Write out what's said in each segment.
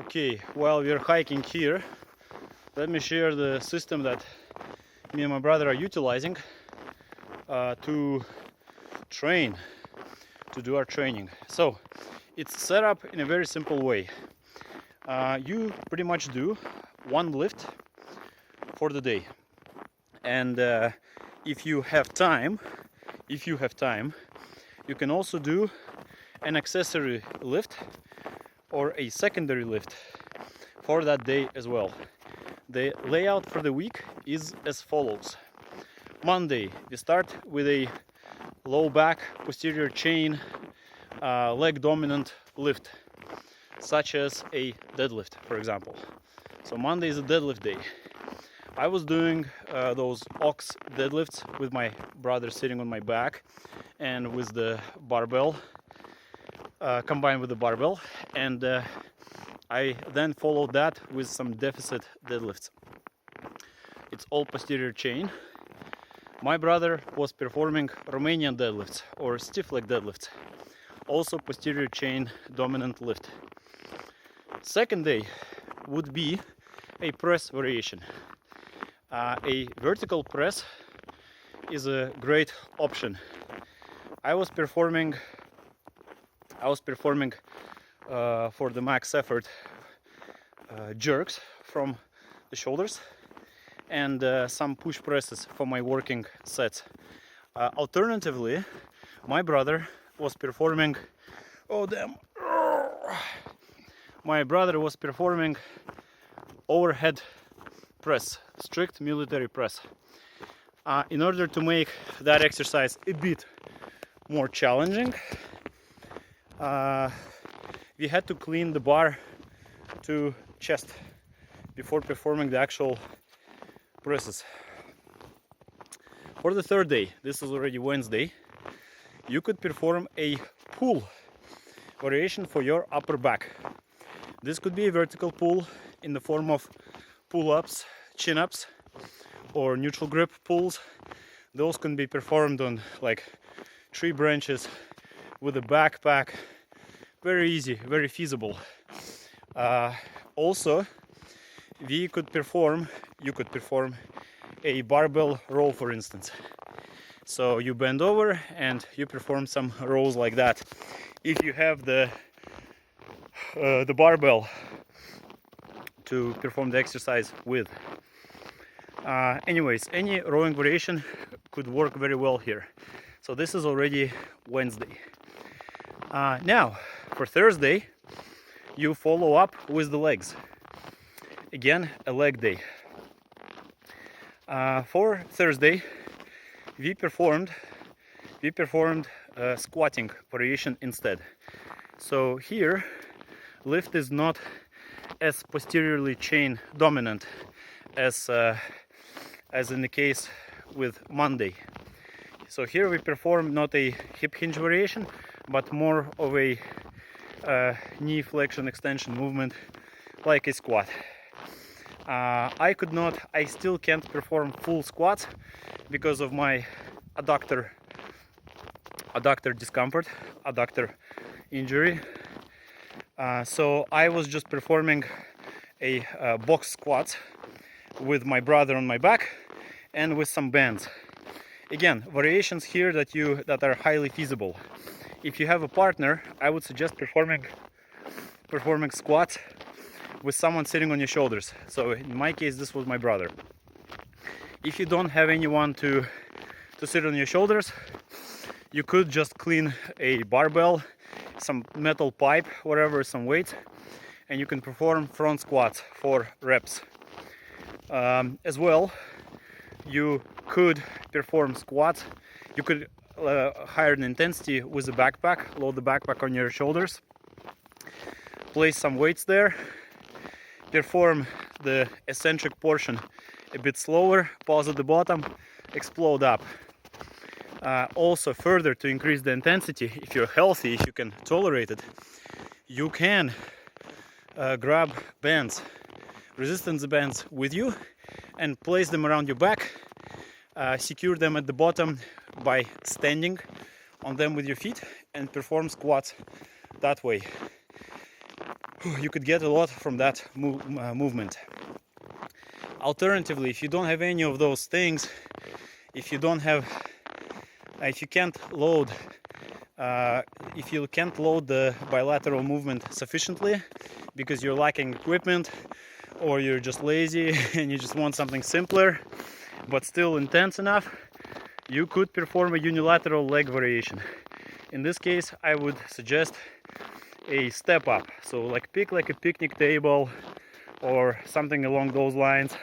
Okay, while we're hiking here, let me share the system that me and my brother are utilizing to train, to do our training. So it's set up in a very simple way. You pretty much do one lift for the day, and if you have time, you can also do an accessory lift or a secondary lift for that day as well. The layout for the week is as follows. Monday, we start with a low back, posterior chain, leg dominant lift, such as a deadlift, for example. So Monday is a deadlift day. I was doing those ox deadlifts with my brother sitting on my back and with the barbell, combined with the barbell, and I then followed that with some deficit deadlifts. It's all posterior chain. My brother was performing Romanian deadlifts or stiff leg deadlifts, also posterior chain dominant lift. Second day would be a press variation. A vertical press is a great option. I was performing for the max effort jerks from the shoulders and some push presses for my working sets. Alternatively, my brother was performing overhead press, strict military press. In order to make that exercise a bit more challenging, we had to clean the bar to chest before performing the actual presses. For the third day, this is already Wednesday, you could perform a pull variation for your upper back. This could be a vertical pull in the form of pull-ups, chin-ups, or neutral grip pulls. Those can be performed on like tree branches with a backpack. Very easy, very feasible. Also, you could perform a barbell row, for instance. So you bend over and you perform some rows like that. If you have the barbell to perform the exercise with. Anyways, any rowing variation could work very well here. So this is already Wednesday. Now, for Thursday, you follow up with the legs. Again, a leg day. For Thursday, we performed a squatting variation instead. So here, lift is not as posteriorly chain dominant as in the case with Monday. So here we perform not a hip hinge variation, but more of a knee flexion extension movement like a squat. I still can't perform full squats because of my adductor discomfort, adductor injury. So I was just performing a box squats with my brother on my back and with some bands. Again, variations here that are highly feasible. If you have a partner, I would suggest performing squats with someone sitting on your shoulders. So in my case, this was my brother. If you don't have anyone to sit on your shoulders, you could just clean a barbell, some metal pipe, whatever, some weights, and you can perform front squats for reps. As well, you could perform squats. You could higher the intensity with a backpack, load the backpack on your shoulders, place some weights there, perform the eccentric portion a bit slower, pause at the bottom, explode up. Also, further to increase the intensity, if you're healthy, if you can tolerate it, you can grab bands, resistance bands with you and place them around your back, secure them at the bottom by standing on them with your feet and perform squats that way. you could get a lot from that movement. Alternatively, if you don't have any of those things, if you can't load the bilateral movement sufficiently because you're lacking equipment, or you're just lazy and you just want something simpler but still intense enough, you could perform a unilateral leg variation. In this case, I would suggest a step up. So pick like a picnic table or something along those lines,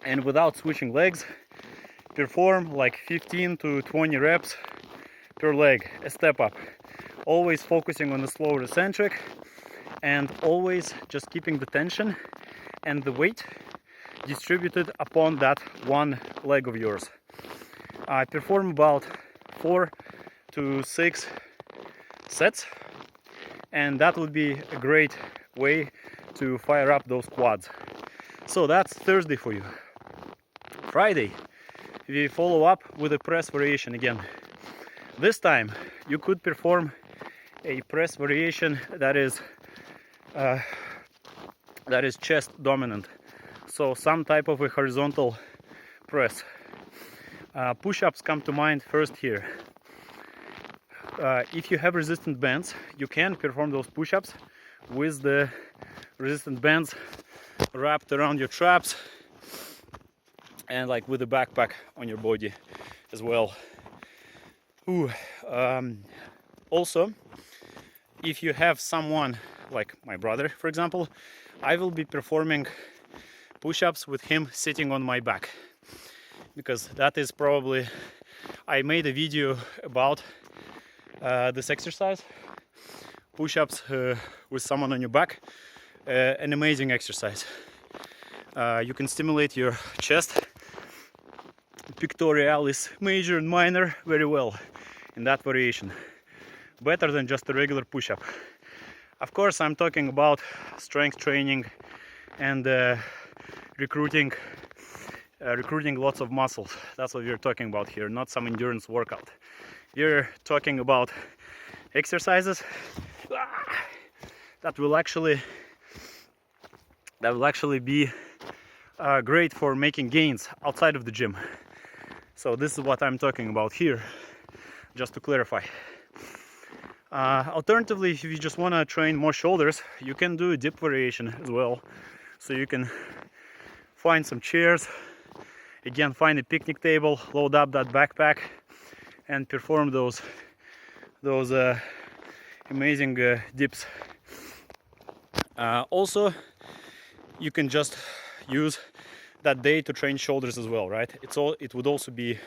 and without switching legs, perform like 15 to 20 reps per leg, a step up, always focusing on the slower eccentric and always just keeping the tension and the weight distributed upon that one leg of yours. I perform about 4 to 6 sets, and that would be a great way to fire up those quads. So that's Thursday for you. Friday, we follow up with a press variation again. This time you could perform a press variation that is chest dominant, so some type of a horizontal press. Push-ups come to mind first here. If you have resistant bands, you can perform those push-ups with the resistant bands wrapped around your traps and like with a backpack on your body as well. Also, if you have someone like my brother, for example, I will be performing push-ups with him sitting on my back, because that is probably, I made a video about this exercise, push-ups with someone on your back, an amazing exercise. You can stimulate your chest, pectoralis major and minor, very well in that variation, better than just a regular push-up. Of course, I'm talking about strength training and recruiting lots of muscles. That's what we're talking about here, not some endurance workout. We're talking about exercises that will actually be great for making gains outside of the gym. So this is what I'm talking about here, just to clarify. Alternatively, if you just want to train more shoulders, you can do a dip variation as well. So you can find some chairs, again find a picnic table, load up that backpack and perform those amazing dips. Also, you can just use that day to train shoulders as well, right? It would also be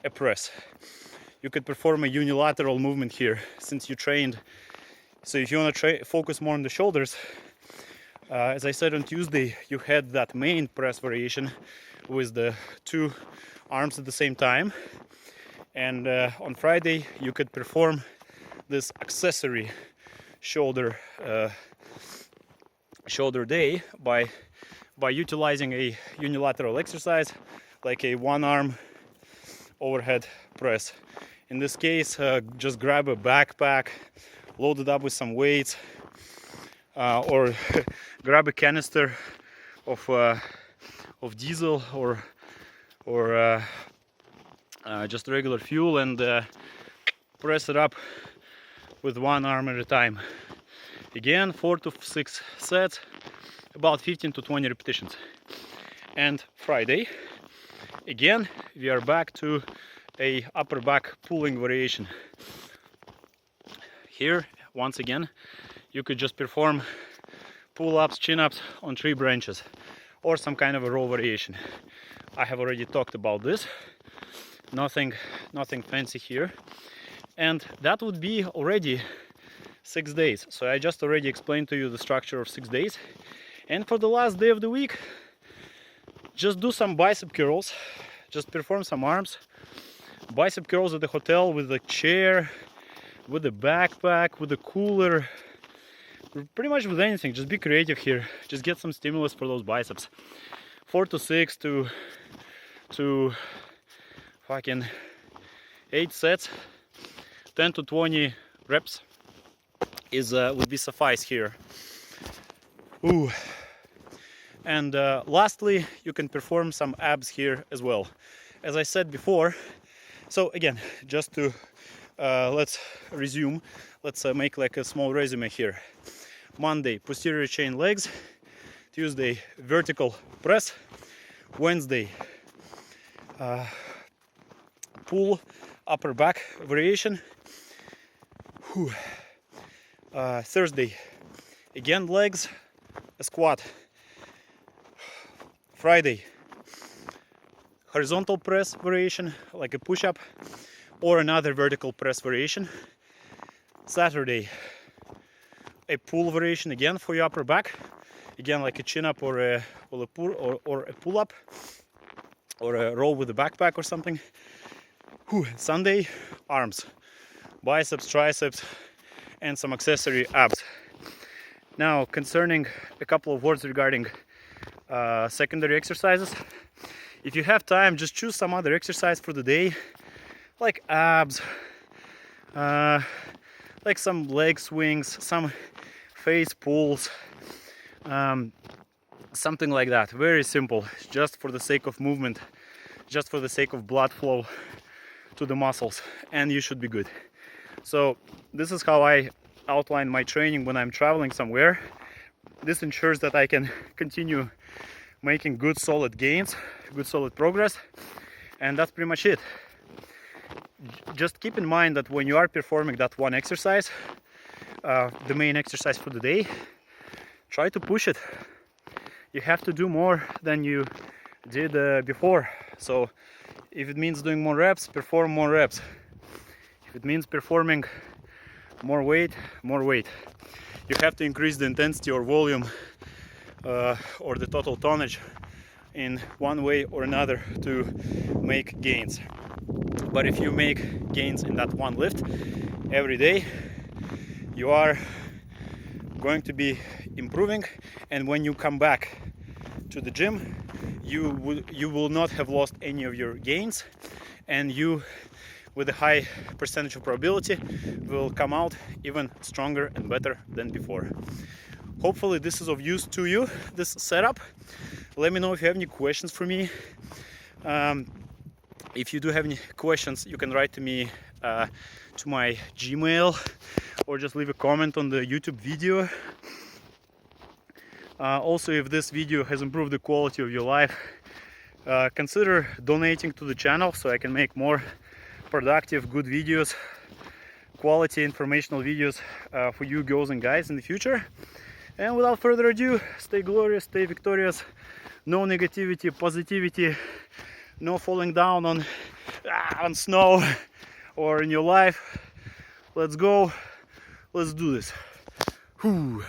a press. You could perform a unilateral movement here since you trained. So if you want to focus more on the shoulders, as I said on Tuesday, you had that main press variation with the 2 arms at the same time, and on Friday you could perform this accessory shoulder day by utilizing a unilateral exercise like a 1-arm overhead press. In this case, just grab a backpack, load it up with some weights, or grab a canister of diesel or just regular fuel and press it up with 1 arm at a time. Again, 4 to 6 sets, about 15 to 20 repetitions. And Friday, again, we are back to a upper back pulling variation. Here, once again, you could just perform pull-ups, chin-ups on 3 branches or some kind of a row variation. I have already talked about this. Nothing fancy here. And that would be already 6 days. So I just already explained to you the structure of 6 days. And for the last day of the week, just do some bicep curls. Just perform some arms. Bicep curls at the hotel with a chair, with a backpack, with a cooler, pretty much with anything. Just be creative here. Just get some stimulus for those biceps. 4 to 6 to fucking 8 sets, 10 to 20 reps is would be suffice here. Ooh. And lastly, you can perform some abs here as well. As I said before, so again, just to let's resume. Let's make like a small resume here. Monday, posterior chain legs. Tuesday, vertical press. Wednesday, pull upper back variation. Thursday, again legs, a squat. Friday, horizontal press variation, like a push-up, or another vertical press variation. Saturday, a pull variation again for your upper back, again like a chin-up or a pull-up, or a row with a backpack or something. Sunday, arms, biceps, triceps, and some accessory abs. Now, concerning a couple of words regarding secondary exercises. If you have time, just choose some other exercise for the day, like abs, like some leg swings, some face pulls, something like that. Very simple, just for the sake of movement, just for the sake of blood flow to the muscles, and you should be good. So this is how I outline my training when I'm traveling somewhere. This ensures that I can continue making good solid gains, good solid progress, and that's pretty much it. Just keep in mind that when you are performing that one exercise, the main exercise for the day, try to push it. You have to do more than you did before. So if it means doing more reps, perform more reps. If it means performing more weight, more weight. You have to increase the intensity or volume or the total tonnage in one way or another to make gains. But if you make gains in that one lift every day, you are going to be improving, and when you come back to the gym, you will not have lost any of your gains, and you, with a high percentage of probability, will come out even stronger and better than before. Hopefully this is of use to you, this setup. Let me know if you have any questions for me. If you do have any questions, you can write to me to my Gmail, or just leave a comment on the YouTube video. Also, if this video has improved the quality of your life, consider donating to the channel so I can make more productive, good videos, quality informational videos for you girls and guys in the future. And without further ado, stay glorious, stay victorious, no negativity, positivity, no falling down on snow or in your life. Let's go, let's do this. Whew.